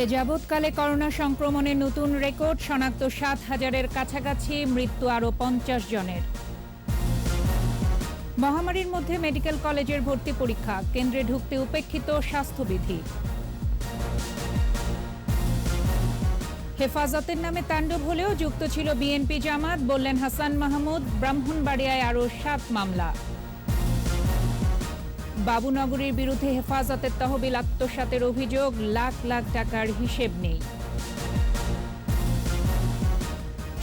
এ যাবৎকালে corona সংক্রমণে নতুন record, শনাক্ত ৭,০০০-এর কাছাকাছি, মৃত্যু আরও ৫০ জনের। মহামারীর মধ্যে মেডিকেল কলেজের ভর্তি পরীক্ষা, কেন্দ্রে ঢুকতে উপেক্ষিত স্বাস্থ্যবিধি। হেফাজতের নামে তাণ্ডব হলেও যুক্ত ছিল বিএনপি জামাত, বললেন হাসান মাহমুদ। ব্রাহ্মণবাড়িয়ায় আরও ৭ মামলা। বাবুনগরীর বিরুদ্ধে হেফাজতের তহবিল আত্মসাতের অভিযোগ, লাখ লাখ টাকার হিসেব নেই।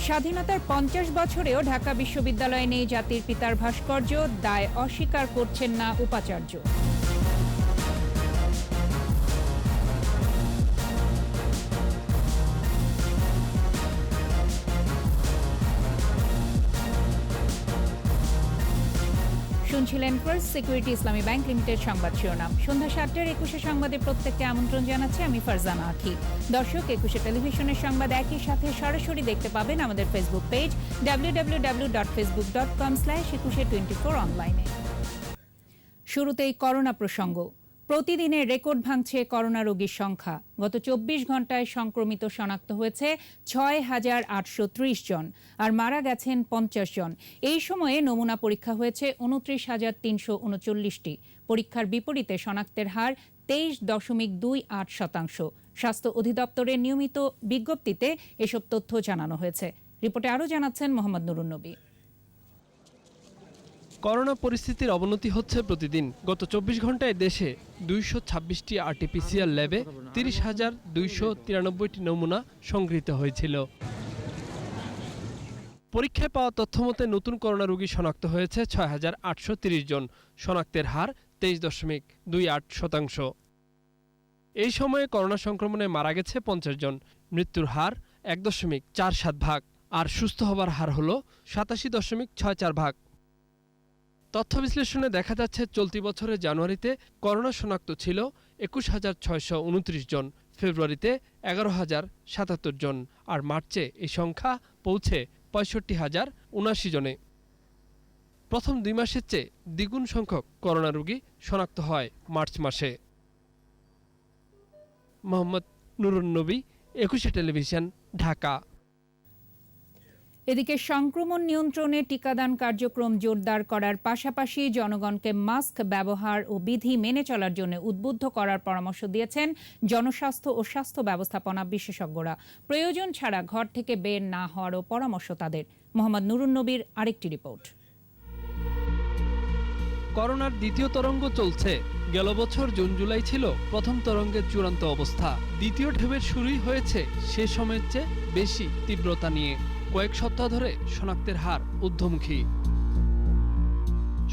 স্বাধীনতার ৫০ বছরেও ঢাকা বিশ্ববিদ্যালয়ে নেই জাতির পিতার ভাস্কর্য, দায় অস্বীকার করছেন না উপাচার্য। শুনছিলেন ফার্স্ট সিকিউরিটি ইসলামী ব্যাংক লিমিটেড সংবাদ শিরোনাম। সন্ধ্যা ৭টার ২১শে সংবাদে প্রত্যেককে আমন্ত্রণ জানাচ্ছি আমি ফারজানা আখি। দর্শক, ২১শে টেলিভিশনের সংবাদ একই সাথে সরাসরি দেখতে পাবেন আমাদের ফেসবুক পেজ www.facebook.com/2124 অনলাইনে। শুরুতেই করোনা প্রসঙ্গ। প্রতিদিনে রেকর্ড ভাঙছে করোনা রোগীর সংখ্যা। গত ২৪ ঘন্টায় সংক্রমিত শনাক্ত হয়েছে ৬,৮৩০ জন, আর মারা গেছেন ৫০ জন। এই সময়ে নমুনা পরীক্ষা হয়েছে ২৯,৩৩৯টি। পরীক্ষার বিপরীতে শনাক্তের হার ২৩.28%। স্বাস্থ্য অধিদপ্তরের নিয়মিত বিজ্ঞপ্তিতে এসব তথ্য জানানো হয়েছে। রিপোর্টে আরও জানাচ্ছেন মোহাম্মদ নুরুন নবী। করোনা পরিস্থিতির অবনতি হচ্ছে প্রতিদিন। গত ২৪ ঘন্টায় দেশে ২২৬টি আরটিপিসিআর ল্যাবে ৩০,২৯৩টি নমুনা সংগৃহীত হয়েছিল। পরীক্ষায় পাওয়া তথ্যমতে নতুন করোনা রোগী শনাক্ত হয়েছে ৬,৮৩০ জন। শনাক্তের হার ২৩.28%। এই সময়ে করোনা সংক্রমণে মারা গেছে ৫০ জন। মৃত্যুর হার ১.৪৭ আর সুস্থ হবার হার হল ৮৭.৬৪। তথ্য বিশ্লেষণে দেখা যাচ্ছে চলতি বছরের জানুয়ারিতে করোনা শনাক্ত ছিল ২১,৬২৯ জন, ফেব্রুয়ারিতে ১১,০৭৭ জন, আর মার্চে এই সংখ্যা পৌঁছে ৬৫,০৭৯ জনে। প্রথম ২ মাসের চেয়ে দ্বিগুণ সংখ্যক করোনা রোগী শনাক্ত হয় মার্চ মাসে। মোহাম্মদ নুরুন নবী, ২১শে টেলিভিশন, ঢাকা। এদিকে সংক্রমণ নিয়ন্ত্রণে টিকাদান কার্যক্রম জোরদার করার পাশাপাশি জনগণকে মাস্ক ব্যবহার ও বিধি মেনে চলার জন্য উদ্বুদ্ধ করার পরামর্শ দিয়েছেন জনস্বাস্থ্য ও স্বাস্থ্য ব্যবস্থাপনা বিশেষজ্ঞরা। প্রয়োজন ছাড়া ঘর থেকে বের না হওয়ারও পরামর্শ তাদের। মোহাম্মদ নুরুন নবীর আরেকটি রিপোর্ট। করোনার দ্বিতীয় তরঙ্গ চলছে। গেল বছর জুন জুলাই ছিল প্রথম তরঙ্গের চূড়ান্ত অবস্থা। দ্বিতীয় ঢেউয়ের শুরুই হয়েছে সে সময়ের চেয়ে বেশি তীব্রতা নিয়ে। কয়েক সপ্তাহ ধরে শনাক্তের হার ঊর্ধ্বমুখী।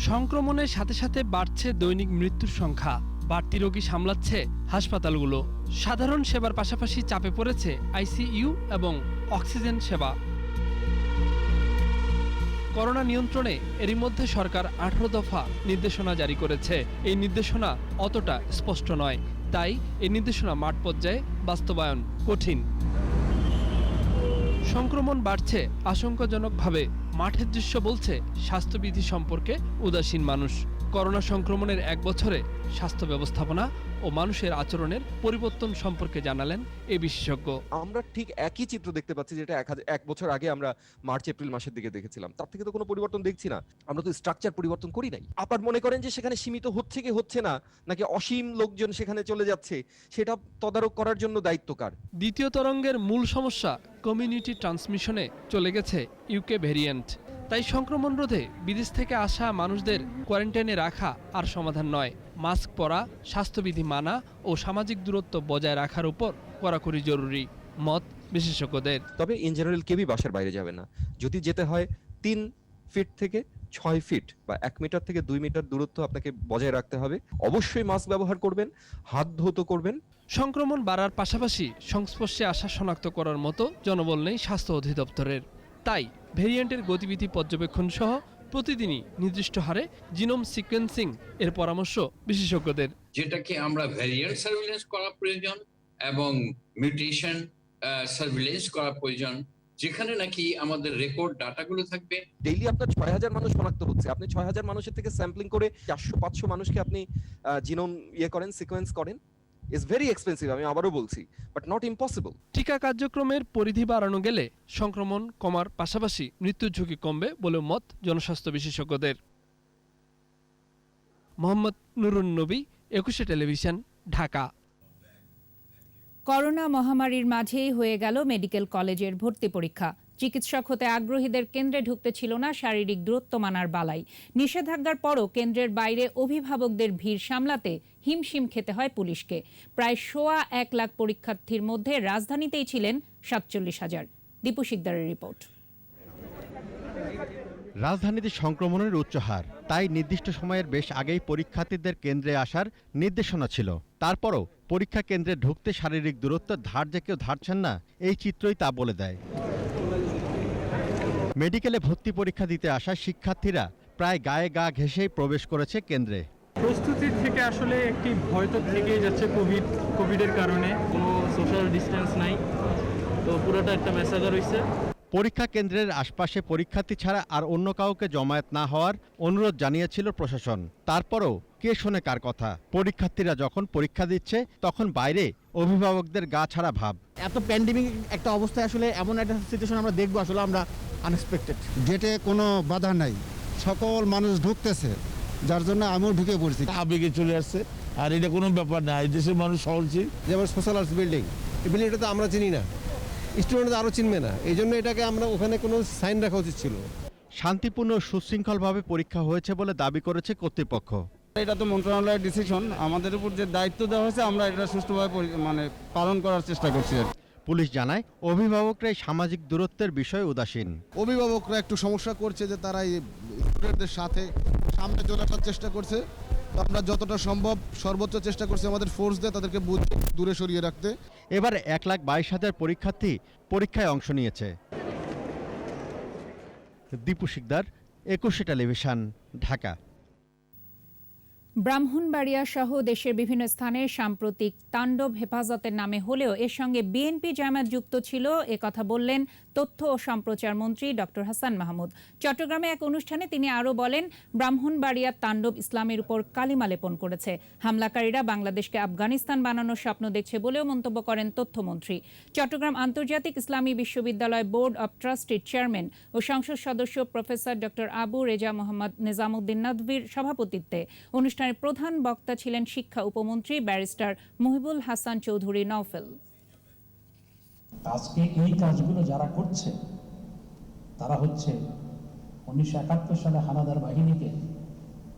সংক্রমণের সাথে সাথে বাড়ছে দৈনিক মৃত্যুর সংখ্যা। বাড়তি রোগী সামলাচ্ছে হাসপাতালগুলো। সাধারণ সেবার পাশাপাশি চাপে পড়েছে আইসিইউ এবং অক্সিজেন সেবা। করোনা নিয়ন্ত্রণে এরই মধ্যে সরকার ১৮ দফা নির্দেশনা জারি করেছে। এই নির্দেশনা অতটা স্পষ্ট নয়, তাই এই নির্দেশনা মাঠ পর্যায়ে বাস্তবায়ন কঠিন। সংক্রমণ বাড়ছে আশঙ্কাজনকভাবে। মাঠের দৃশ্য বলছে স্বাস্থ্যবিধি সম্পর্কে উদাসীন মানুষ। করোনা সংক্রমণের ১ বছরে স্বাস্থ্য ব্যবস্থাপনা ও মানুষের আচরণের পরিবর্তন সম্পর্কে জানালেন এই বিশেষজ্ঞ। আমরা ঠিক একই চিত্র দেখতে পাচ্ছি যেটা ১ বছর আগে আমরা মার্চ এপ্রিল মাসের দিকে দেখেছিলাম। তার থেকে তো কোনো পরিবর্তন দেখছি না। আমরা তো স্ট্রাকচার পরিবর্তন করি নাই। আবার মনে করেন যে সেখানে সীমিত হচ্ছে কি হচ্ছে না, নাকি অসীম লোকজন সেখানে চলে যাচ্ছে, সেটা তদারক করার জন্য দায়িত্ব কার? দ্বিতীয় তরঙ্গের মূল সমস্যা কমিউনিটি ট্রান্সমিশনে চলে গেছে ইউকে ভ্যারিয়েন্ট। তাই সংক্রমণ রোধে বিদেশ থেকে আসা মানুষদের কোয়ারেন্টাইনে রাখা আর সমাধান নয়। মাস্ক পরা, স্বাস্থ্যবিধি মানা ও সামাজিক দূরত্ব বজায় রাখার উপর কড়াকড়ি জরুরি, মত বিশেষজ্ঞদের। তবে ইন জেনারেল কেউই বাসার বাইরে যাবে না। যদি যেতে হয় ৩ ফিট থেকে ৬ ফিট বা ১ মিটার থেকে ২ মিটার দূরত্ব আপনাকে বজায় রাখতে হবে। অবশ্যই মাস্ক ব্যবহার করবেন, হাত ধৌত করবেন। সংক্রমণ বাড়ার পাশাপাশি সংস্পর্শে আসা শনাক্ত করার মতো জনবল নেই স্বাস্থ্য অধিদপ্তরের। তাই ভেরিয়েন্টের গতিবিধি পর্যবেক্ষণ সহ প্রতিদিনই নির্দিষ্ট হারে জিনোম সিকোয়েন্সিং এর পরামর্শ বিশেষজ্ঞদের। যেটাকে আমরা ভ্যারিয়েন্ট সার্ভিলেন্স করা প্রয়োজন এবং মিউটেশন সার্ভিলেন্স করা প্রয়োজন, যেখানে নাকি আমাদের রেকর্ড ডাটাগুলো থাকবে। ডেইলি আপনার ৬,০০০ মানুষ শনাক্ত হচ্ছে। আপনি ৬,০০০ মানুষের থেকে স্যাম্পলিং করে ৪০০-৫০০ মানুষকে আপনি জিনোম করেন, সিকোয়েন্স করেন। ইজ ভেরি এক্সপেন্সিভ, আমি আবারও বলছি, বাট নট ইম্পসিবল। টিকা কার্যক্রমের পরিধি বাড়ানো গেলে সংক্রমণ কমার পাশাপাশি মৃত্যুর ঝুঁকি কমবে বলে মত জনস্বাস্থ্য বিশেষজ্ঞদের। মোহাম্মদ নুরুন নবী, 21 টেলিভিশন, ঢাকা। করোনা মহামারীর মাঝেই হয়ে গেল মেডিকেল কলেজের ভর্তি পরীক্ষা। চিকিৎসক হতে আগ্রহীদের কেন্দ্রে ঢুকতে ছিল না শারীরিক দূরত্ব মানার বালাই। নিষেধাজ্ঞার পরও কেন্দ্রের বাইরে অভিভাবকদের ভিড় সামলাতে হিমশিম খেতে হয় পুলিশকে। প্রায় 1.25 লাখ পরীক্ষার্থীর মধ্যে রাজধানীতেই ছিলেন 47,000। দীপু শিকদারের রিপোর্ট। রাজধানীতে সংক্রমণের উচ্চ হার, তাই নির্দিষ্ট সময়ের বেশ আগেই পরীক্ষার্থীদের কেন্দ্রে আসার নির্দেশনা ছিল। তারপরও পরীক্ষা কেন্দ্রে ঢুকতে শারীরিক দূরত্ব ধার যে কেউ ধারছেন না, এই চিত্রই তা বলে দেয়। মেডিকেলে ভর্তি পরীক্ষা দিতে আসা শিক্ষার্থীরা প্রায় গায়ে গা ঘেঁষেই প্রবেশ করেছে কেন্দ্রে। প্রস্তুতির থেকে আসলে একটি ভয় তো থেকেই যাচ্ছে, কোভিডের কারণে কোনো সোশ্যাল ডিস্টেন্স নাই, তো পুরোটা একটা মেসাজার হয়েছে। পরীক্ষা কেন্দ্রের আশপাশে পরীক্ষার্থী ছাড়া আর অন্য কাউকে জমায়েত না হওয়ার অনুরোধ জানিয়েছিল প্রশাসন। তারপরও কে শোনে কার কথা? পরীক্ষার্থীরা যখন পরীক্ষা দিচ্ছে তখন বাইরে অভিভাবকদের গা ছাড়া ভাব। এত প্যান্ডেমিক একটা অবস্থায় আসলে এমন একটা সিচুয়েশন আমরা দেখবো, আসলে আমরা আনএক্সপেক্টেড। গেটে কোনো বাধা নাই, সকল মানুষ ঢুকতেছে, যার জন্য আমিও ঢুকে পড়ছি। আবেগে চলে আসছে, আর এটা কোনো ব্যাপার না। এই দেশের মানুষ সহজই, যেমন সোশ্যাল আর্টস বিল্ডিং, এই বিল্ডিংটা তো আমরা চিনি না, স্টুডেন্টরা আরও চিনবে না, এই জন্য এটাকে আমরা ওখানে কোনো সাইন রাখা উচিত ছিল। শান্তিপূর্ণ ও সুশৃঙ্খলভাবে পরীক্ষা হয়েছে বলে দাবি করেছে কর্তৃপক্ষ। এটা তো মন্ত্রণালয়ের ডিসিশন, আমাদের উপর যে দায়িত্ব দেওয়া হয়েছে আমরা এটা সুষ্ঠুভাবে পালন করার চেষ্টা করছি। পুলিশ জানায় অভিভাবকরাই সামাজিক দূরত্বের বিষয়ে উদাসীন। অভিভাবকরা একটু সমস্যা করছে যে তারা এই স্টুডেন্টদের সাথে সামনে চলে আসার চেষ্টা করছে, তো আমরা যতটা সম্ভব সর্বোচ্চ চেষ্টা করছি আমাদের ফোর্স দিয়ে তাদেরকে দূরে সরিয়ে রাখতে। এবার 1,22,000 পরীক্ষার্থী পরীক্ষায় অংশ নিয়েছে। দীপু শিকদার, 21 টেলিভিশন, ঢাকা। ব্রাহ্মণবাড়িয়া সহ দেশের বিভিন্ন স্থানে সাম্প্রতিক তাণ্ডব হেফাজতের নামে হলেও এর সঙ্গে বিএনপি জামায়াত যুক্ত ছিল, কথা বললেন তথ্য ও সম্প্রচার মন্ত্রী ডক্টর হাসান মাহমুদ। চট্টগ্রামে এক অনুষ্ঠানে তিনি আরও বলেন, ব্রাহ্মণবাড়িয়ার তাণ্ডব ইসলামের উপর কালিমা লেপন করেছে। হামলাকারীরা বাংলাদেশকে আফগানিস্তান বানানোর স্বপ্ন দেখছে বলেও মন্তব্য করেন তথ্যমন্ত্রী। চট্টগ্রাম আন্তর্জাতিক ইসলামী বিশ্ববিদ্যালয় বোর্ড অব ট্রাস্টির চেয়ারম্যান ও সংসদ সদস্য প্রফেসর ডক্টর আবু রেজা মোহাম্মদ নিজামুদ্দিন নদভীর সভাপতিত্বে অনুষ্ঠানের প্রধান বক্তা ছিলেন শিক্ষা উপমন্ত্রী ব্যারিস্টার মুহিবুল হাসান চৌধুরী নওফেল। আজকে এই কাজগুলো যারা করছে তারা হচ্ছে 1971 সালে হানাদার বাহিনীকে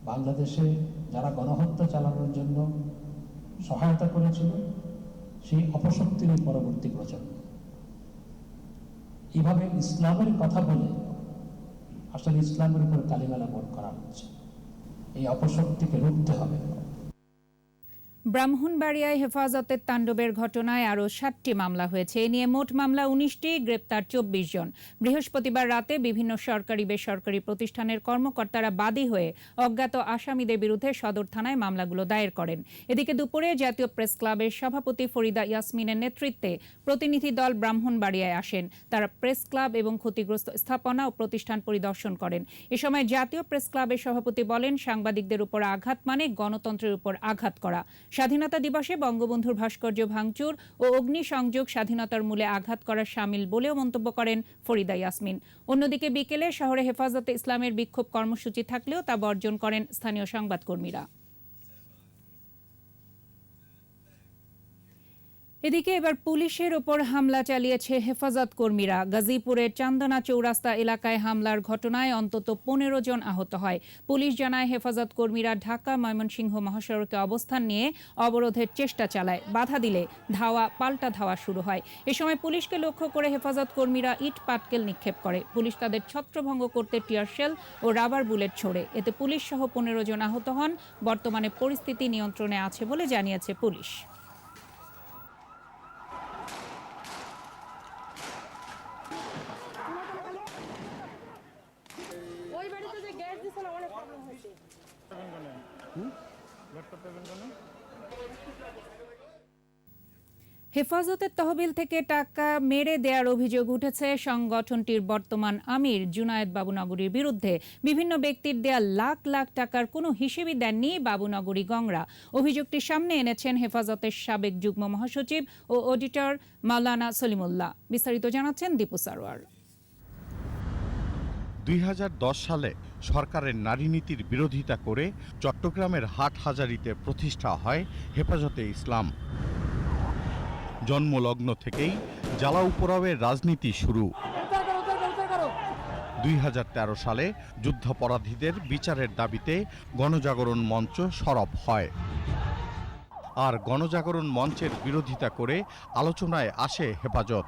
বাংলাদেশে যারা গণহত্যা চালানোর জন্য সহায়তা করেছিল, সেই অপশক্তিরই পরবর্তী প্রজন্ম। এইভাবে ইসলামের কথা বলে আসলে ইসলামের উপর কালিমা লেপন করা হচ্ছে। এই অপশক্তিকে রুখতে হবে। ব্রাহ্মণবাড়িয়ায় হেফাজতের তাণ্ডবের ঘটনায় আরও 7টি মামলা হয়েছে। এ নিয়ে মোট মামলা 19টি, গ্রেপ্তার 24 জন। বৃহস্পতিবার রাতে বিভিন্ন সরকারি বেসরকারি প্রতিষ্ঠানের কর্মকর্তারা বাদী হয়ে অজ্ঞাত আসামিদের বিরুদ্ধে সদর থানায় মামলাগুলো দায়ের করেন। এদিকে দুপুরে জাতীয় প্রেস ক্লাবের সভাপতি ফরিদা ইয়াসমিনের নেতৃত্বে প্রতিনিধি দল ব্রাহ্মণবাড়িয়ায় আসেন। তারা প্রেস ক্লাব এবং ক্ষতিগ্রস্ত স্থাপনা ও প্রতিষ্ঠান পরিদর্শন করেন। এ সময় জাতীয় প্রেস ক্লাবের সভাপতি বলেন, সাংবাদিকদের উপর আঘাত মানে গণতন্ত্রের উপর আঘাত করা। স্বাধীনতা দিবসে বঙ্গবন্ধুর ভাস্কর্য ভাঙচুর ও অগ্নিসংযোগ স্বাধীনতার মূলে আঘাত করা শামিল বলেও মন্তব্য করেন ফরিদা ইয়াসমিন। অন্যদিকে বিকেলে শহরে হেফাজতে ইসলামের বিক্ষোভ কর্মসূচি থাকলেও তা বর্জন করেন স্থানীয় সংবাদকর্মীরা। এদিকে এবার পুলিশের ওপর হামলা চালিয়েছে হেফাজত কর্মীরা। গাজীপুরের চান্দনা চৌরাস্তা এলাকায় হামলার ঘটনায় অন্তত 15 জন আহত হয়। পুলিশ জানায়, হেফাজত কর্মীরা ঢাকা ময়মনসিংহ মহাসড়কে অবস্থান নিয়ে অবরোধের চেষ্টা চালায়। বাধা দিলে পাল্টা ধাওয়া শুরু হয়। এ সময় পুলিশকে লক্ষ্য করে হেফাজত কর্মীরা ইট পাটকেল নিক্ষেপ করে। পুলিশ তাদের ছত্রভঙ্গ করতে টিয়ার শেল ও রাবার বুলেট ছোড়ে। এতে পুলিশ সহ 15 জন আহত হন। বর্তমানে পরিস্থিতি নিয়ন্ত্রণে আছে বলে জানিয়েছে পুলিশ। হেফাজতের তহবিল থেকে টাকা মেরে দেওয়ার অভিযোগ উঠেছে সংগঠনটির বর্তমান আমির জুনায়েদ বাবুনগরীর বিরুদ্ধে। বিভিন্ন ব্যক্তির দেয়া লাখ লাখ টাকার কোনো হিসেবই দেননি বাবুনগরী গংরা। অভিযোগটি সামনে এনেছেন হেফাজতের সাবেক যুগ্ম মহাসচিব ও অডিটর মাওলানা সলিমুল্লাহ। বিস্তারিত জানাচ্ছেন দীপু সারোয়ার। 2010 সালে সরকারের নারী নীতির বিরোধিতা করে চট্টগ্রামের হাটহাজারীতে প্রতিষ্ঠা হয় হেফাজতে ইসলাম। জন্মলগ্ন থেকেই জ্বালাও পোড়াওয়ের রাজনীতি শুরু। 2013 সালে যুদ্ধাপরাধীদের বিচারের দাবিতে গণজাগরণ মঞ্চ সরব হয়। আর গণজাগরণ মঞ্চের বিরোধিতা করে আলোচনায় আসে হেফাজত।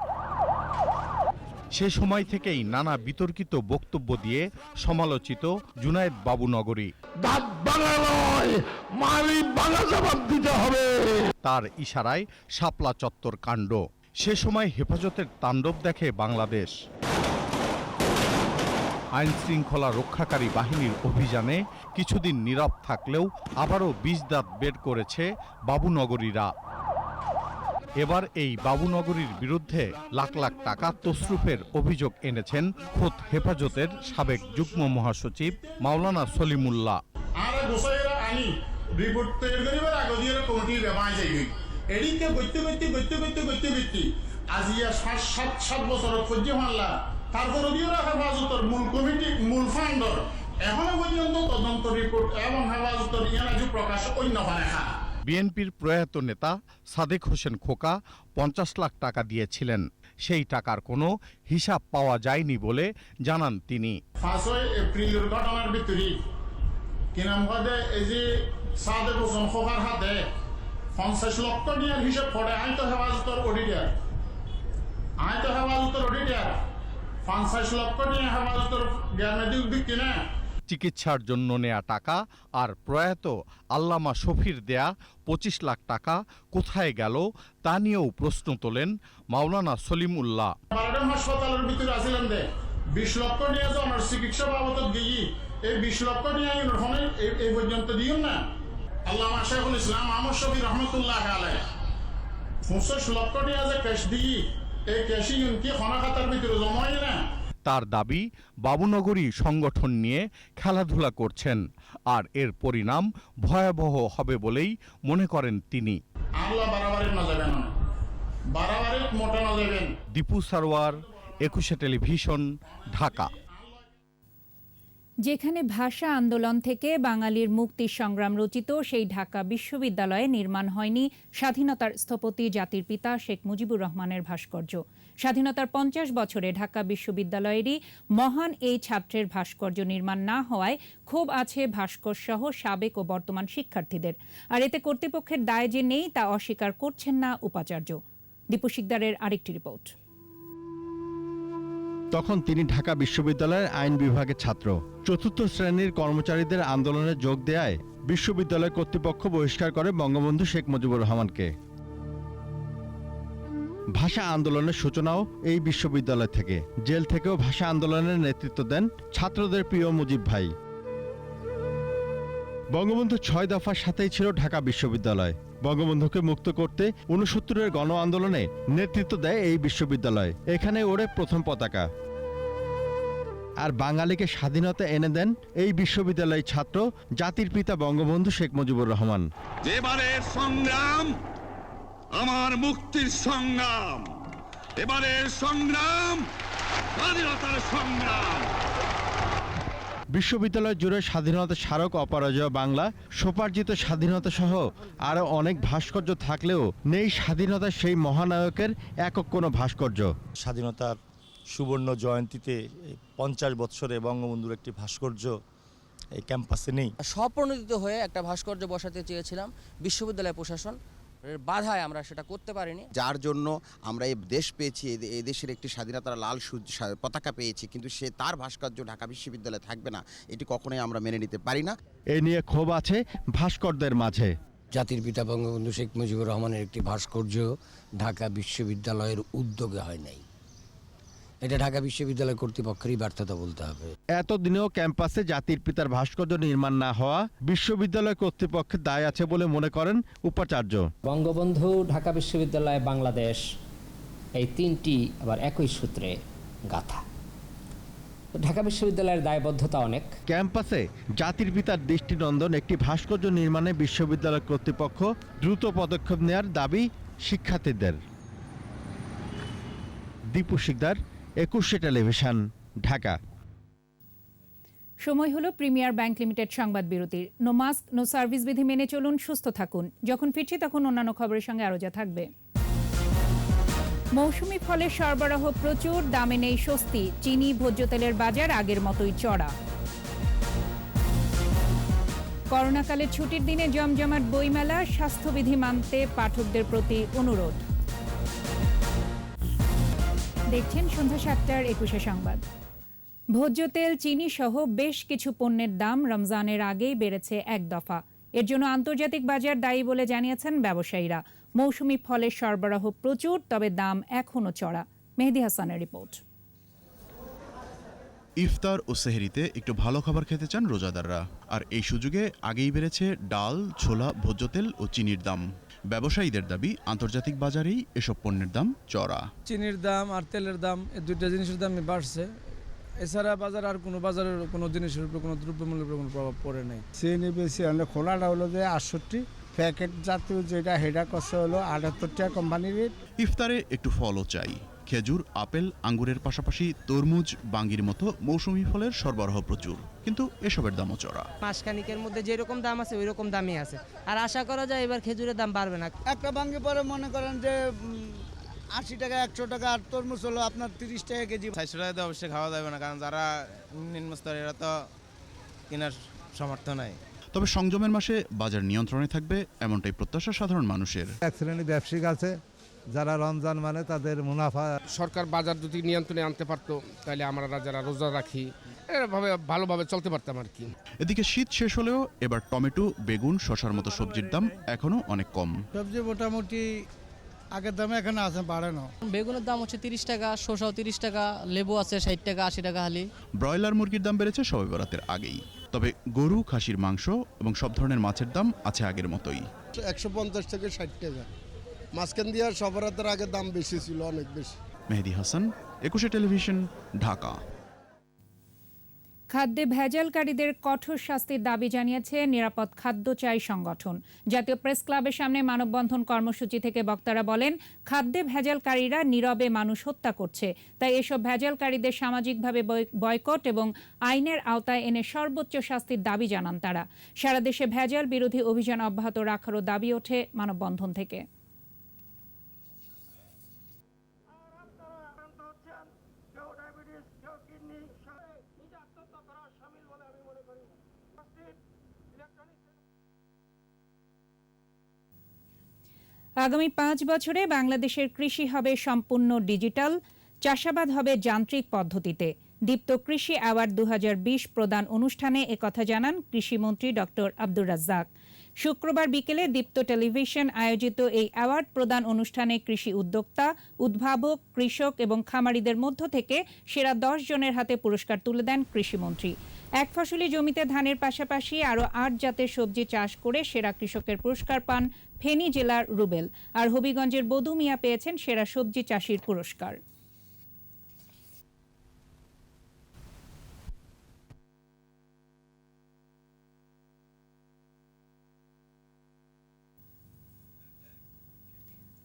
সে সময় থেকেই নানা বিতর্কিত বক্তব্য দিয়ে সমালোচিত জুনায়েদ বাবুনগরী। তার ইশারায় শাপলা চত্বর কাণ্ড। সে সময় হেফাজতের তাণ্ডব দেখে বাংলাদেশ। আইন শৃঙ্খলা রক্ষাকারী বাহিনীর অভিযানে কিছুদিন নীরব থাকলেও আবারও বিষ দাঁত বের করেছে বাবুনগরীরা। এবার এই বাবুনগরীর বিরুদ্ধে লাখ লাখ টাকা তসরুফের অভিযোগ এনেছেন খোদ হেফাজতের সাবেক যুগ্ম মহাসচিব মাওলানা সলিমুল্লাহ। বিএনপির প্রয়াত নেতা সাদেক হোসেন খোকা 50 লাখ টাকা দিয়েছিলেন। সেই টাকার কোনো হিসাব পাওয়া যায়নি বলে জানান তিনি। 5 এপ্রিলের ঘটনার ভিতরে এই যে সাদেক হোসেন খোকার হাতে 50 লক্ষ টাকার হিসাব পড়ে আইতো হেফাজতের অডিটর 50 লক্ষ টাকা হেফাজতের জ্ঞানদিক দিক না। চিকিৎসার জন্য নেয়া টাকা আর প্রয়াত আল্লামা শফির দেয়া 25 লাখ টাকা কোথায় গেল তা নিয়েও প্রশ্ন তোলেন মাওলানা সলিমুল্লাহ। হাসপাতালের ভিতরে আসিলেন 20 লক্ষ নিয়ে যে আমার চিকিৎসা বাবদ গিয়ে এই 20 লক্ষ নিয়ে এই পর্যন্ত দিও না। আল্লামা শাইখুল ইসলাম আহমদ শফি রহমতুল্লাহ আলাইহি 25 লক্ষ নিয়ে যে ক্যাশ দিয়ে এই ক্যাশই কি খানাখাতার ভিতরে জমাই না। তার দাবি বাবুনগরী সংগঠন নিয়ে খেলাধুলা করছেন আর এর পরিণাম ভয়াবহ হবে বলেই মনে করেন তিনি। দীপু সারোয়ার, 21 টেলিভিশন, ঢাকা। যেখানে ভাষা আন্দোলন থেকে বাঙালির মুক্তির সংগ্রাম রচিত সেই ঢাকা বিশ্ববিদ্যালয়ে নির্মাণ হয়নি স্বাধীনতার স্থপতি জাতির পিতা শেখ মুজিবুর রহমানের ভাস্কর্য। স্বাধীনতার 50 বছরে ঢাকা বিশ্ববিদ্যালয়েরই মহান এই ছাত্রের ভাস্কর্য নির্মাণ না হওয়ায় ক্ষোভ আছে ভাস্করসহ সাবেক ও বর্তমান শিক্ষার্থীদের। আর এতে কর্তৃপক্ষের দায় যে নেই তা অস্বীকার করছেন না উপাচার্য। দীপু শিকদারের আরেকটি রিপোর্ট। তখন তিনি ঢাকা বিশ্ববিদ্যালয়ের আইন বিভাগের ছাত্র। চতুর্থ শ্রেণীর কর্মচারীদের আন্দোলনে যোগ দেয়ায় বিশ্ববিদ্যালয় কর্তৃপক্ষ বহিষ্কার করে বঙ্গবন্ধু শেখ মুজিবুর রহমানকে। ভাষা আন্দোলনের সূচনাও এই বিশ্ববিদ্যালয় থেকে। জেল থেকেও ভাষা আন্দোলনের নেতৃত্ব দেন ছাত্রদের প্রিয় মুজিব ভাই। বঙ্গবন্ধু 6 দফার সাথেই ছিল ঢাকা বিশ্ববিদ্যালয়। বঙ্গবন্ধুকে মুক্ত করতে 69-এর গণ আন্দোলনে নেতৃত্ব দেয় এই বিশ্ববিদ্যালয়। এখানে ওড়ে প্রথম পতাকা। আর বাঙালিকে স্বাধীনতা এনে দেন এই বিশ্ববিদ্যালয়ের ছাত্র জাতির পিতা বঙ্গবন্ধু শেখ মুজিবুর রহমান। এবারের সংগ্রাম আমার মুক্তির সংগ্রাম, এবারের সংগ্রাম স্বাধীনতার সংগ্রাম। বিশ্ববিদ্যালয় জুড়ে স্বাধীনতার স্মারক, অপরাজয় বাংলা, স্বোপার্জিত স্বাধীনতা সহ আরও অনেক ভাস্কর্য থাকলেও নেই স্বাধীনতার সেই মহানায়কের একক কোনো ভাস্কর্য। স্বাধীনতার সুবর্ণ জয়ন্তীতে 50 বছরে বঙ্গবন্ধুর একটি ভাস্কর্য এই ক্যাম্পাসে নেই। স্বপ্রণোদিত হয়ে একটা ভাস্কর্য বসাতে চেয়েছিলাম, বিশ্ববিদ্যালয় প্রশাসন বাধায় আমরা সেটা করতে পারিনি। যার জন্য আমরা এই দেশ পেয়েছি, এই দেশের একটি স্বাধীনতার লাল পতাকা পেয়েছি, কিন্তু সে তার ভাস্কর্য ঢাকা বিশ্ববিদ্যালয়ে থাকবে না, এটি কখনোই আমরা মেনে নিতে পারি না। এ নিয়ে ক্ষোভ আছে ভাস্করদের মাঝে। জাতির পিতা বঙ্গবন্ধু শেখ মুজিবুর রহমানের একটি ভাস্কর্য ঢাকা বিশ্ববিদ্যালয়ের উদ্যোগে হয় নাই। এটা ঢাকা বিশ্ববিদ্যালয় কর্তৃপক্ষেরই ব্যর্থতা বলতে হবে। এতদিনেও ক্যাম্পাসে জাতির পিতার ভাস্কর্য নির্মাণ না হওয়া বিশ্ববিদ্যালয় কর্তৃপক্ষের দায় আছে বলে মনে করেন উপাচার্য। বঙ্গবন্ধু, ঢাকা বিশ্ববিদ্যালয়, বাংলাদেশ, এই তিনটি আবার একই সূত্রে গাথা। ঢাকা বিশ্ববিদ্যালয়ের দায়বদ্ধতা অনেক। ক্যাম্পাসে জাতির পিতার দৃষ্টিনন্দন একটি ভাস্কর্য নির্মাণে বিশ্ববিদ্যালয় কর্তৃপক্ষ দ্রুত পদক্ষেপ নেওয়ার দাবি শিক্ষার্থীদের। দীপু শিকদার, 21 টেলিভিশন, ঢাকা। সময় হলো প্রিমিয়ার ব্যাংক লিমিটেড সংবাদ বিরতির। নো মাস্ক নো সার্ভিস বিধি মেনে চলুন, সুস্থ থাকুন। যখন ফিরছি তখন অন্যান্য খবরের সঙ্গে আরও যা থাকবে। মৌসুমি ফলের সরবরাহ প্রচুর, দামে নেই স্বস্তি। চিনি, ভোজ্য তেলের বাজার আগের মতোই চড়া। করোনাকালের ছুটির দিনে জমজমাট বইমেলা, স্বাস্থ্যবিধি মানতে পাঠকদের প্রতি অনুরোধ। দেখছেন সন্ধ্যা 7টার 21 সংবাদ। ভোজ্য তেল, চিনি সহ বেশ কিছু পণ্যের দাম রমজানের আগেই বেড়েছে এক দফা। এর জন্য আন্তর্জাতিক বাজার দায়ী বলে জানিয়েছেন ব্যবসায়ীরা। মৌসুমি ফলের সরবরাহ প্রচুর, তবে দাম এখনও চড়া। মেহেদী হাসানের রিপোর্ট। ইফতার ও সেহরিতে একটু ভালো খাবার খেতে চান রোজাদাররা, আর এই সুযোগে আগেই বেড়েছে ডাল, ছোলা, ভোজ্য তেল ও চিনির দাম। ব্যবসায়ীদের দাবি আন্তর্জাতিক বাজারেই এসব পণ্যের দাম চড়া। চিনির দাম আর তেলের দাম, এই দুইটা জিনিসের দামই বাড়ছে। এছাড়া বাজার আর কোনো বাজারের কোনো জিনিসের উপর কোনো দ্রব্যমূল্যের উপর কোনো প্রভাব পড়ে নাই। চিনি বেশি হলে খোলাটা হলো যে 68, প্যাকেট জাতীয় যেটা হেডা কষ্ট হলো 78 টাকা কোম্পানির রেট। ইফতারে একটু ফলও চাই। খেজুর, আপেল, আঙ্গুরের পাশাপাশি তরমুজ, বাঙ্গির মতো মৌসুমি ফলের সরবরাহ প্রচুর, কিন্তু এসবের দামও চড়া। মাসখানিকের মধ্যে যেরকম দাম আছে ওই রকম দামই আছে, আর আশা করা যায় এবার খেজুরের দাম বাড়বে না। একটা বাঙ্গি পরে মনে করেন যে 80 টাকা, 100 টাকা, আর তরমুজ হলো আপনার 30 টাকা কেজি। 400 টাকা তো অবশ্যই খাওয়া যাবে না, কারণ যারা নিম্ন স্তরের এরা তো কেনার সামর্থ্য নাই। তবে সংযমের মাসে বাজার নিয়ন্ত্রণে থাকবে এমনটাই প্রত্যাশা সাধারণ মানুষের। এক শ্রেণী ব্যবসায়িক আছে যারা রমজান মানে তাদের মুনাফা। সরকার বাজার যদি নিয়ন্ত্রণে আনতে পারতো তাহলে আমরা যারা রোজা রাখি এভাবে ভালোভাবে চলতে পারতাম আর কি। এদিকে শীত শেষ হলেও এবার টমেটো, বেগুন, শসার মতো সবজির দাম এখনো অনেক কম। সবজি মোটামুটি আগের দামে এখানে আছে, বাড়ানো। বেগুনের দাম হচ্ছে 30 টাকা, শসাও 30 টাকা, লেবু আছে 60 টাকা, 80 টাকা হালি। ব্রয়লার মুরগির দাম বেড়েছে শবে বরাতের আগেই, তবে গরু, খাসির মাংস এবং সব ধরনের মাছের দাম আছে আগের মতোই। 150 থেকে 60 টাকা। মাঝখান দিয়ে সবরাতের আগে দাম বেশি ছিল, অনেক বেশি। মেহেদী হাসান, 21 টেলিভিশন, ঢাকা। খাদ্যে ভেজালকারীদের কঠোর শাস্তির দাবি জানিয়েছে নিরাপদ খাদ্য চাই সংগঠন। জাতীয় প্রেস ক্লাবের সামনে মানববন্ধন কর্মসূচি থেকে বক্তারা বলেন, খাদ্যে ভেজালকারীরা নীরবে মানুষ হত্যা করছে, তাই এসব ভেজালকারীদের সামাজিকভাবে বয়কট এবং আইনের আওতায় এনে সর্বোচ্চ শাস্তির দাবি জানান তারা। সারা দেশে ভেজাল বিরোধী অভিযান অব্যাহত রাখারও দাবি ওঠে মানববন্ধন থেকে। আগামী 5 বছরে বাংলাদেশের কৃষি হবে সম্পূর্ণ ডিজিটাল, চাষাবাদ হবে যান্ত্রিক পদ্ধতিতে। দীপ্ত কৃষি অ্যাওয়ার্ড 2020 প্রদান অনুষ্ঠানে একথা জানান কৃষিমন্ত্রী ডক্টর আব্দুর রাজ্জাক। শুক্রবার বিকেলে দীপ্ত টেলিভিশন আয়োজিত এই অ্যাওয়ার্ড প্রদান অনুষ্ঠানে কৃষি উদ্যোক্তা, উদ্ভাবক, কৃষক এবং খামারিদের মধ্য থেকে সেরা 10 জনের হাতে পুরস্কার তুলে দেন কৃষিমন্ত্রী। এক ফসলি জমিতে ধানের পাশাপাশি আরও 8 জাতের সবজি চাষ করে সেরা কৃষকের পুরস্কার পান ফেনী জেলার রুবেল, আর হবিগঞ্জের বদু মিয়া পেয়েছেন সেরা সবজি চাষির পুরস্কার।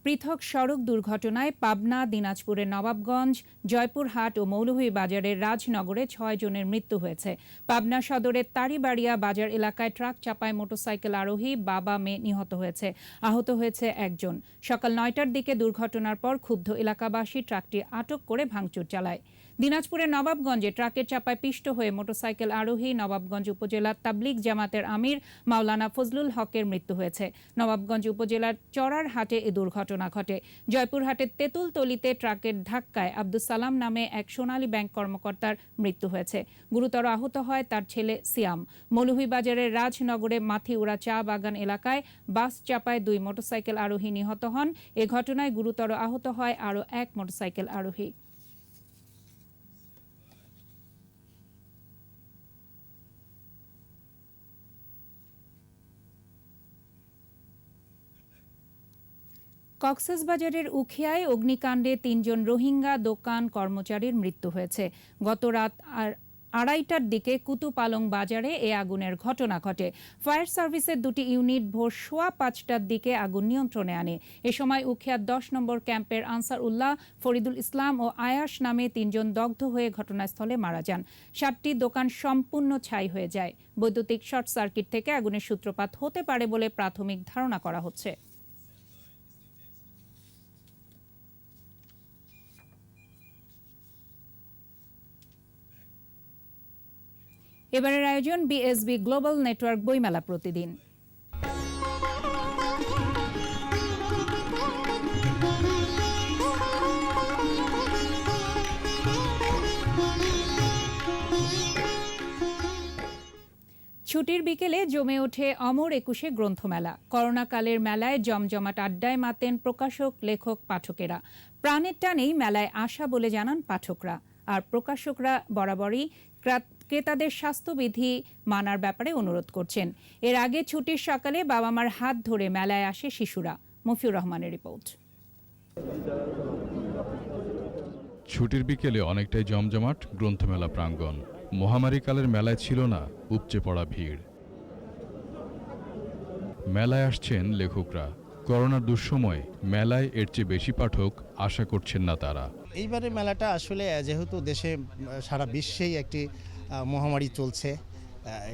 পৃথক সড়ক দুর্ঘটনায় পাবনা, দিনাজপুরের নবাবগঞ্জ, জয়পুরহাট ও মৌলভীবাজারের রাজনগরে 6 জনের মৃত্যু হয়েছে। পাবনা সদরের তারিবাড়িয়া বাজার এলাকায় ট্রাক চাপায় মোটরসাইকেল আরোহী বাবা মেয়ে নিহত হয়েছে। আহত হয়েছে একজন। সকাল 9টার দিকে দুর্ঘটনার পর ক্ষুব্ধ এলাকাবাসী ট্রাকটি আটক করে ভাঙচুর চালায়। দিনাজপুরের নবাবগঞ্জে ট্রাকের চাপায় পিষ্ট হয়ে মোটরসাইকেল আরোহী নবাবগঞ্জ উপজেলার তাবলিগ জামাতের আমির মাওলানা ফজলুল হকের মৃত্যু হয়েছে। নবাবগঞ্জ উপজেলার চড়ার হাটে এ দুর্ঘটনা ঘটে। জয়পুরহাটের তেঁতুলতলিতে ট্রাকের ধাক্কায় আব্দুস সালাম নামে এক সোনালী ব্যাংক কর্মকর্তার মৃত্যু হয়েছে। গুরুতর আহত হয় তার ছেলে সিয়াম। মৌলভীবাজারের রাজনগরে মাথিউড়া চা বাগান এলাকায় বাস চাপায় 2 মোটরসাইকেল আরোহী নিহত হন। এ ঘটনায় গুরুতর আহত হয় আরও 1 মোটরসাইকেল আরোহী। কক্সবাজারের উখিয়ায় অগ্নিকাণ্ডে ৩ জন রোহিঙ্গা দোকান কর্মচারীর মৃত্যু হয়েছে। গত রাত ২:৩০টার দিকে কুতুপালং বাজারে এ আগুনের ঘটনা ঘটে। ফায়ার সার্ভিসের 2টি ইউনিট ভোর ৫:১৫টার দিকে আগুন নিয়ন্ত্রণে আনে। এ সময় উখিয়ার ১০ নম্বর ক্যাম্পের আনসার উল্লাহ, ফরিদুল ইসলাম ও আয়াস নামে ৩ জন দগ্ধ হয়ে ঘটনাস্থলে মারা যান। ৭টি দোকান সম্পূর্ণ ছাই হয়ে যায়। বৈদ্যুতিক শর্ট সার্কিট থেকে আগুনের সূত্রপাত হতে পারে বলে প্রাথমিক ধারণা করা হচ্ছে। এবারের আয়োজন বিএসবি গ্লোবাল নেটওয়ার্ক বইমেলা প্রতিদিন। ছুটির বিকেলে জমে ওঠে অমর একুশে গ্রন্থমেলা। করোনাকালের মেলায় জমজমাট আড্ডায় মাতেন প্রকাশক, লেখক, পাঠকেরা। প্রাণের টানেই মেলায় আসা বলে জানান পাঠকরা। আর প্রকাশকরা বরাবরই ক্রেতাদের স্বাস্থ্যবিধি মানার ব্যাপারে অনুরোধ করছেন। এর আগে ছুটির সকালে বাবা মার হাত ধরে মেলায় আসে শিশুরা। মফিউর রহমানের রিপোর্ট। ছুটির বিকেলে অনেকটাই জমজমাট গ্রন্থমেলা প্রাঙ্গণ। মহামারীকালের মেলায় ছিল না উপচে পড়া ভিড়। মেলায় আসছেন লেখকরা। করোনার দুঃসময়ে মেলায় এর চেয়ে বেশি পাঠক আশা করছেন না তারা। এইবারে মেলাটা আসলে যেহেতু দেশে সারা বিশ্বেই একটি মহামারী চলছে,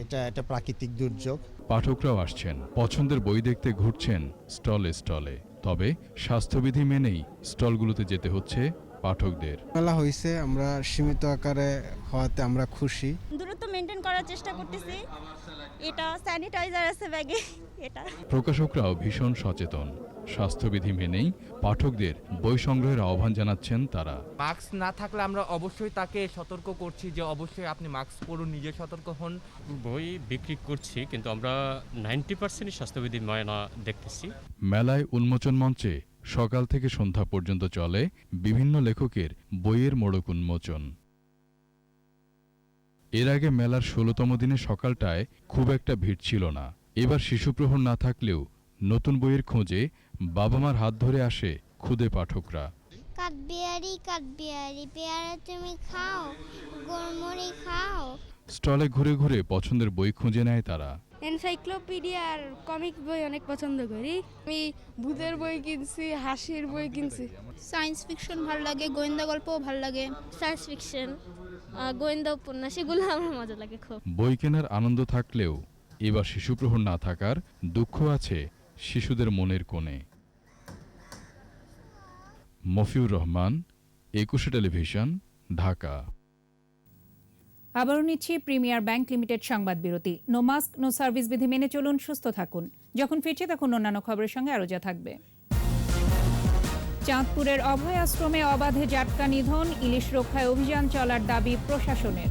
এটা একটা প্রাকৃতিক দুর্যোগ। পাঠকরাও আসছেন, পছন্দের বই দেখতে ঘুরছেন স্টলে স্টলে। তবে স্বাস্থ্যবিধি মেনেই স্টলগুলোতে যেতে হচ্ছে পাঠকদের। মেলা হয়েছে, আমরা সীমিত আকারে হওয়াতে আমরা খুশি। দূরত্ব মেনটেন করার চেষ্টা করতেছি। এটা স্যানিটাইজার আছে ব্যাগে, এটা। প্রকাশকরাও ভীষণ সচেতন। স্বাস্থ্যবিধি মেনেই পাঠকদের বই সংগ্রহের আহ্বান জানাচ্ছেন তারা। মাস্ক না থাকলে আমরা অবশ্যই তাকে সতর্ক করছি যে অবশ্যই আপনি মাস্ক পরুন, নিজে সতর্ক হন। বই বিক্রি করছি, কিন্তু আমরা 90% স্বাস্থ্যবিধি মানা দেখতেছি। মেলায় উন্মোচন মঞ্চে সকাল থেকে সন্ধ্যা পর্যন্ত চলে বিভিন্ন লেখকের বইয়ের মোড়ক উন্মোচন। এর আগে মেলার ১৬তম দিনে সকালটায় খুব একটা ভিড় ছিল না। এবার শিশুপ্রহর না থাকলেও নতুন বইয়ের খোঁজে বাবা মার হাত ধরে আসে ক্ষুদে পাঠকরা। কাঠবিহারি কাঠবিহারি পেয়ারা তুমি খাও, গোলমরি খাও। স্টলে ঘুরে ঘুরে পছন্দের বই খুঁজে নেয় তারা। এনসাইক্লোপিডিয়া আর কমিক বই অনেক পছন্দ করি। আমি ভূতের বই কিনছি, হাসির বই কিনছি। সায়েন্স ফিকশন ভালো লাগে, গোয়েন্দা গল্পও ভালো লাগে। সায়েন্স ফিকশন, গোয়েন্দা উপন্যাস, এগুলো আমার মজা লাগে খুব। বই কেনার আনন্দ থাকলেও এবার শিশুপ্রহর না থাকার দুঃখ আছে শিশুদের মনের কোণে। মফিউর রহমান, একুশে টেলিভিশন, ঢাকা। আবারও নিচ্ছি প্রিমিয়ার ব্যাংক লিমিটেড সংবাদ বিরতি। নো মাস্ক নো সার্ভিস বিধি মেনে চলুন, সুস্থ থাকুন। যখন ফিরছে তখন অন্যান্য খবরের সঙ্গে আরও যা থাকবে। চাঁদপুরের অভয় আশ্রমে অবাধে জাটকা নিধন, ইলিশ রক্ষায় অভিযান চলার দাবি প্রশাসনের।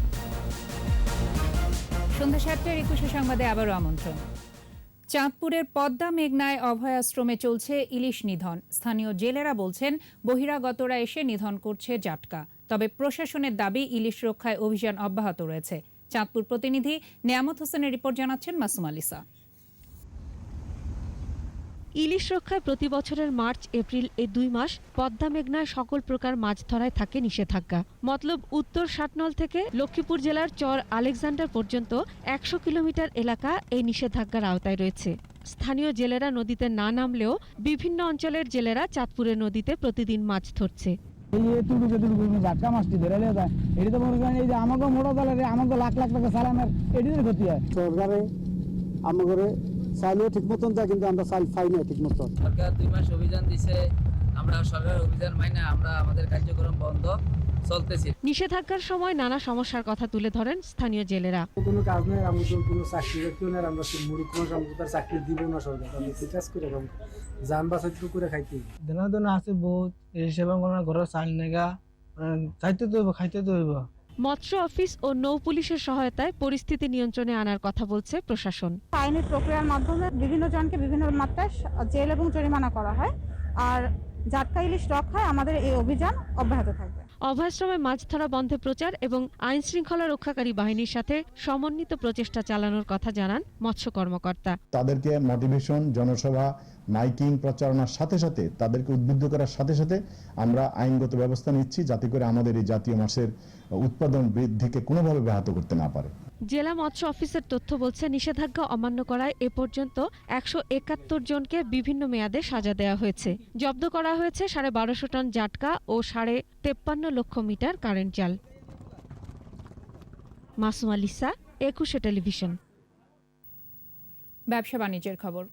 সন্ধ্যা ৭টার একুশে সংবাদে আবারও আমন্ত্রণ। চাঁদপুরের পদ্মা মেঘনায় অভয় আশ্রমে চলছে ইলিশ নিধন। স্থানীয় জেলেরা বলছেন বহিরাগতরা এসে নিধন করছে জাটকা। তবে প্রশাসনের দাবি ইলিশ রক্ষায় অভিযান অব্যাহত রয়েছে। চাঁদপুর প্রতিনিধি নিয়ামত হোসেনের রিপোর্ট জানাচ্ছেন মাসুম আলিসা। ইলিশ রক্ষায় প্রতি বছরের মার্চ এপ্রিল এই 2 মাস পদ্মা মেঘনায় সকল প্রকার মাছ ধরায় থাকে নিষেধাজ্ঞা। মতলব উত্তর ষাটনল থেকে লক্ষ্মীপুর জেলার চর আলেকজান্ডার পর্যন্ত 100 কিলোমিটার এলাকা এই নিষেধাজ্ঞার আওতায় রয়েছে। স্থানীয় জেলেরা নদীতে না নামলেও বিভিন্ন অঞ্চলের জেলেরা চাঁদপুরের নদীতে প্রতিদিন মাছ ধরছে। জাটকা মাছটি ধরে যায়, এটি তো মনে করেন এই যে আমাকে মোটা দলের আমাকে লাখ লাখ টাকা সালামের এটিদের ক্ষতি হয়। সরকারে আমাদের চাইলেও ঠিক মতন যায়, কিন্তু আমরা চাল পাই না ঠিক মতন। সরকার 2 মাস অভিযান দিছে, আমরা সরকারের অভিযান মাইনা আমরা আমাদের কার্যক্রম বন্ধ চলতেছে। নিষেধাজ্ঞার সময় নানা সমস্যার কথা তুলে ধরেন স্থানীয় জেলেরা। কোনো কাজ নেই, আমাদের কোনো চাকরি বাকরিও নেই, আমরা মূর্খ মানুষ, আমাদের তার চাকরি দিব না সরকার। আমি কি কাজ করে খাবো, যান বাঁচাইতে করে খাইতে দেনা দেনা আছে বহুত, এই সেবা কোনো ঘরের চাল নেগা, চাইতে তো হইব, খাইতে তো হইব। মৎস্য অফিস ও নৌ পুলিশের সহায়তায় পরিস্থিতি নিয়ন্ত্রণে আনার কথা বলছে প্রশাসন। আইনি প্রক্রিয়ার মাধ্যমে বিভিন্ন জনকে বিভিন্ন মাত্রায় জেল এবং জরিমানা করা হয়। আর জাটকা ইলিশ রক্ষায় আমাদের এই অভিযান অব্যাহত থাকবে। অভয়াশ্রমে মাছ ধরা বন্ধে প্রচার এবং আইন শৃঙ্খলা রক্ষাকারী বাহিনীর সাথে সমন্বিত প্রচেষ্টা চালানোর কথা জানান মৎস্য কর্মকর্তা। তাদেরকে মোটিভেশন, জনসভা, মাইকিং, প্রচারণার সাথে সাথে তাদেরকে উদ্বুদ্ধ করার সাথে সাথে আমরা আইনগত ব্যবস্থা নিচ্ছি যাতে করে আমাদের এই জাতীয় মাছের উৎপাদন বৃদ্ধিকে কোনোভাবে ব্যাহত করতে না পারে। জেলা মৎস্য অফিসের তথ্য বলছে নিষেধাজ্ঞা অমান্য করায় এ পর্যন্ত 171 জনকে বিভিন্ন মেয়াদে সাজা দেওয়া হয়েছে। জব্দ করা হয়েছে 1250 টন জাটকা ও 53.5 লক্ষ মিটার কারেন্ট জাল। Masuma Lisa, 21 television. ব্যবসা বাণিজ্যের খবর।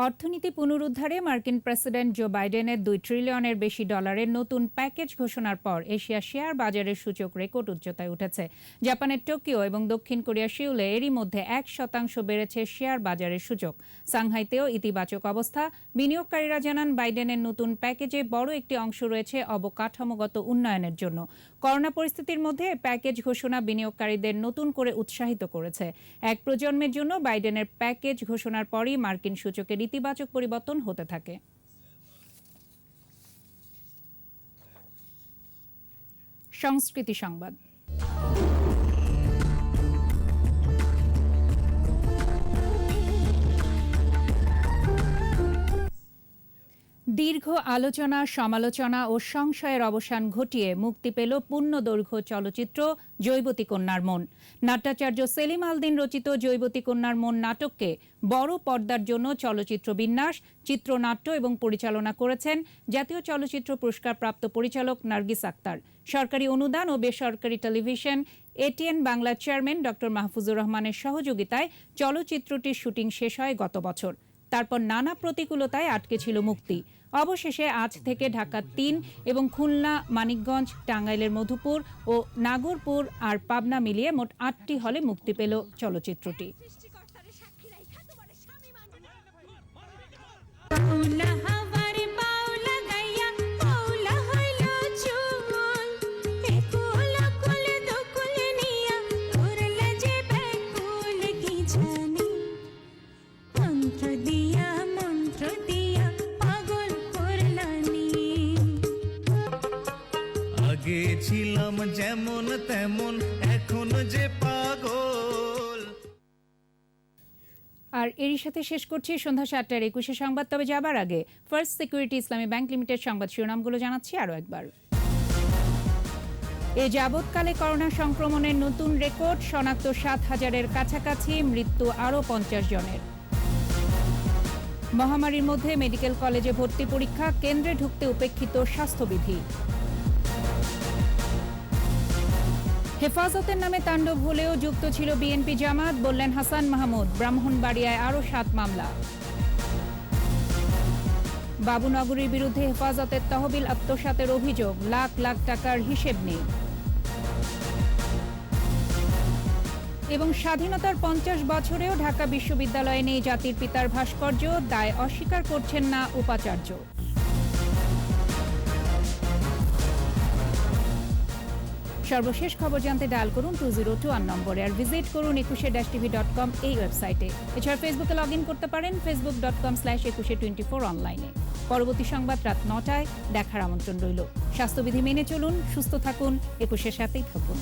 অর্থনীতি পুনরুদ্ধারে মার্কিন প্রেসিডেন্ট জো বাইডেনের $2 ট্রিলিয়নের বেশি ডলারের নতুন প্যাকেজ ঘোষণার পর এশিয়া শেয়ার বাজারের সূচক রেকর্ড উচ্চতায় উঠেছে। জাপানের টোকিও এবং দক্ষিণ কোরিয়ার সিউলে এরই মধ্যে 1% বেড়েছে শেয়ার বাজারের সূচক। সাংহাইতেও ইতিবাচক অবস্থা। বিনিয়োগকারীরা জানান বাইডেনের নতুন প্যাকেজে বড় একটি অংশ রয়েছে অবকাঠামোগত উন্নয়নের জন্য। করোনা পরিস্থিতির মধ্যে প্যাকেজ ঘোষণা বিনিয়োগকারীদের নতুন করে উৎসাহিত করেছে। এক প্রজন্মের জন্য বাইডেনের প্যাকেজ ঘোষণার পরই মার্কিন সূচকের ইতিবাচক পরিবর্তন হতে থাকে। সংস্কৃতি সংবাদ। দীর্ঘ আলোচনা, সমালোচনা ও সংশয়ের অবসান ঘটিয়ে মুক্তি পেল পূর্ণদৈর্ঘ্য চলচ্চিত্র জৈবতী কন্যার মন। নাট্যাচার্য সেলিম আলদিন রচিত জৈবতী কন্যার মন নাটককে বড় পর্দার জন্য চলচ্চিত্র বিন্যাস, চিত্রনাট্য এবং পরিচালনা করেছেন জাতীয় চলচ্চিত্র পুরস্কারপ্রাপ্ত পরিচালক নার্গিস আক্তার। সরকারি অনুদান ও বেসরকারি টেলিভিশন এটিএন বাংলার চেয়ারম্যান ডক্টর মাহফুজুর রহমানের সহযোগিতায় চলচ্চিত্রটির শুটিং শেষ হয় গত বছর। তারপর নানা প্রতিকূলতায় আটকে ছিল মুক্তি। অবশেষে আজ থেকে ঢাকা 3 এবং খুলনা, মানিকগঞ্জ, টাঙ্গাইলের মধুপুর ও নাগরপুর আর পাবনা মিলিয়ে মোট 8টি হলে মুক্তি পেল চলচ্চিত্রটি। ছিলাম যেমন তেমন, এখন যে পাগল। আর এরই সাথে শেষ করছি সন্ধ্যা 7টার 21 সংবাদ। তবে যাবার আগে ফার্স্ট সিকিউরিটি ইসলামী ব্যাংক লিমিটেড সংবাদ শিরোনামগুলো জানাচ্ছি আরও একবার। এ যাবৎকালে করোনা সংক্রমণের নতুন রেকর্ড, শনাক্ত 7,000-এর কাছাকাছি, মৃত্যু আরও 50 জনের। মহামারীর মধ্যে মেডিকেল কলেজে ভর্তি পরীক্ষা, কেন্দ্রে ঢুকতে উপেক্ষিত স্বাস্থ্যবিধি। হেফাজতের নামে তাণ্ডব হলেও যুক্ত ছিল বিএনপি জামাত, বললেন হাসান মাহমুদ। ব্রাহ্মণবাড়িয়ায় আরও 7 মামলা। বাবুনগরীর বিরুদ্ধে হেফাজতের তহবিল আত্মসাতের অভিযোগ, লাখ লাখ টাকার হিসেব নেই। এবং স্বাধীনতার 50 বছরেও ঢাকা বিশ্ববিদ্যালয়ে নেই জাতির পিতার ভাস্কর্য, দায় অস্বীকার করছেন না উপাচার্য। সর্বশেষ খবর জানতে ডায়াল করুন 2021 নম্বরে, আর ভিজিট করুন 21-tv.com এই ওয়েবসাইটে। এছাড়া ফেসবুকে লগ ইন করতে পারেন facebook.com/2124 অনলাইনে। পরবর্তী সংবাদ রাত 9টায় দেখার আমন্ত্রণ রইল। স্বাস্থ্যবিধি মেনে চলুন, সুস্থ থাকুন, 21-এর সাথেই থাকুন।